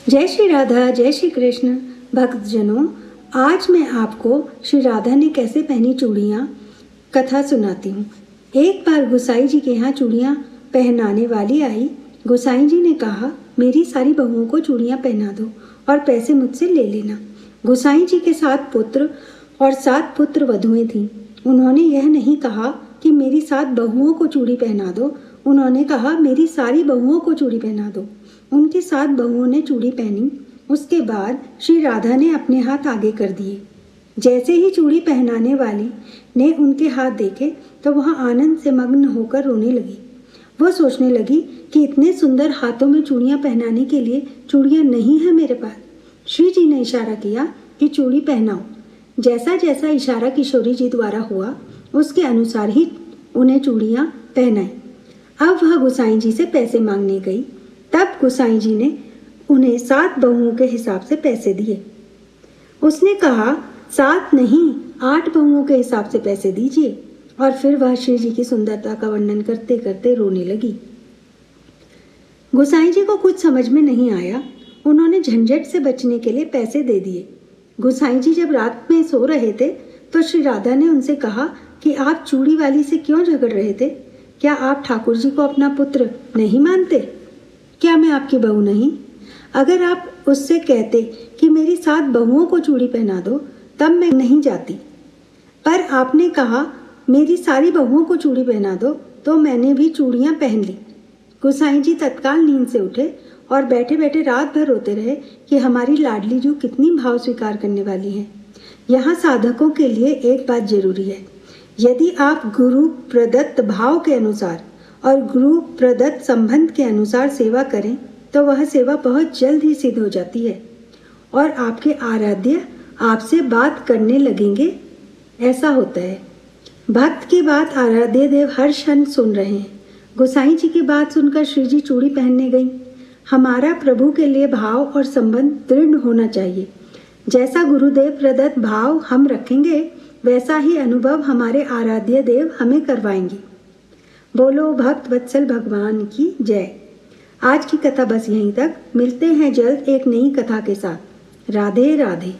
जय श्री राधा, जय श्री कृष्ण। भक्तजनों, आज मैं आपको श्री राधा ने कैसे पहनी चूड़ियाँ कथा सुनाती हूँ। एक बार गोसाई जी के यहाँ चूड़ियाँ पहनाने वाली आई। गोसाई जी ने कहा, मेरी सारी बहुओं को चूड़ियाँ पहना दो और पैसे मुझसे ले लेना। गोसाई जी के 7 पुत्र और 7 पुत्र वधुएं थीं। उन्होंने यह नहीं कहा कि मेरी 7 बहुओं को चूड़ी पहना दो, उन्होंने कहा मेरी सारी बहुओं को चूड़ी पहना दो। उनकी 7 बहुओं ने चूड़ी पहनी। उसके बाद श्री राधा ने अपने हाथ आगे कर दिए। जैसे ही चूड़ी पहनाने वाली ने उनके हाथ देखे तो वह आनंद से मग्न होकर रोने लगी। वह सोचने लगी कि इतने सुंदर हाथों में चूड़ियाँ पहनाने के लिए चूड़ियाँ नहीं है मेरे पास। श्री जी ने इशारा किया कि चूड़ी पहनाओ। जैसा जैसा इशारा किशोरी जी द्वारा हुआ उसके अनुसार ही उन्हें चूड़ियाँ पहनाई। अब वह गोसाई जी से पैसे मांगने गई। तब गोसाई जी ने उन्हें 7 बहुओं के हिसाब से पैसे दिए। उसने कहा 7 नहीं 8 बहुओं के हिसाब से पैसे दीजिए। और फिर वह श्री जी की सुंदरता का वर्णन करते करते रोने लगी। गोसाई जी को कुछ समझ में नहीं आया। उन्होंने झंझट से बचने के लिए पैसे दे दिए। गोसाई जी जब रात में सो रहे थे तो श्री राधा ने उनसे कहा कि आप चूड़ी वाली से क्यों झगड़ रहे थे? क्या आप ठाकुर जी को अपना पुत्र नहीं मानते? क्या मैं आपकी बहू नहीं? अगर आप उससे कहते कि मेरी 7 बहुओं को चूड़ी पहना दो तब मैं नहीं जाती, पर आपने कहा मेरी सारी बहुओं को चूड़ी पहना दो तो मैंने भी चूड़ियाँ पहन ली। गोसाई जी तत्काल नींद से उठे और बैठे बैठे रात भर रोते रहे कि हमारी लाडली जू कितनी भाव स्वीकार करने वाली है। यहाँ साधकों के लिए एक बात जरूरी है, यदि आप गुरु प्रदत्त भाव के अनुसार और गुरु प्रदत्त संबंध के अनुसार सेवा करें तो वह सेवा बहुत जल्द ही सिद्ध हो जाती है और आपके आराध्य आपसे बात करने लगेंगे। ऐसा होता है। भक्त की बात आराध्य देव हर क्षण सुन रहे हैं। गोसाई जी की बात सुनकर श्री जी चूड़ी पहनने गई। हमारा प्रभु के लिए भाव और संबंध दृढ़ होना चाहिए। जैसा गुरुदेव प्रदत्त भाव हम रखेंगे वैसा ही अनुभव हमारे आराध्य देव हमें करवाएंगे। बोलो भक्त वत्सल भगवान की जय। आज की कथा बस यहीं तक। मिलते हैं जल्द एक नई कथा के साथ। राधे राधे।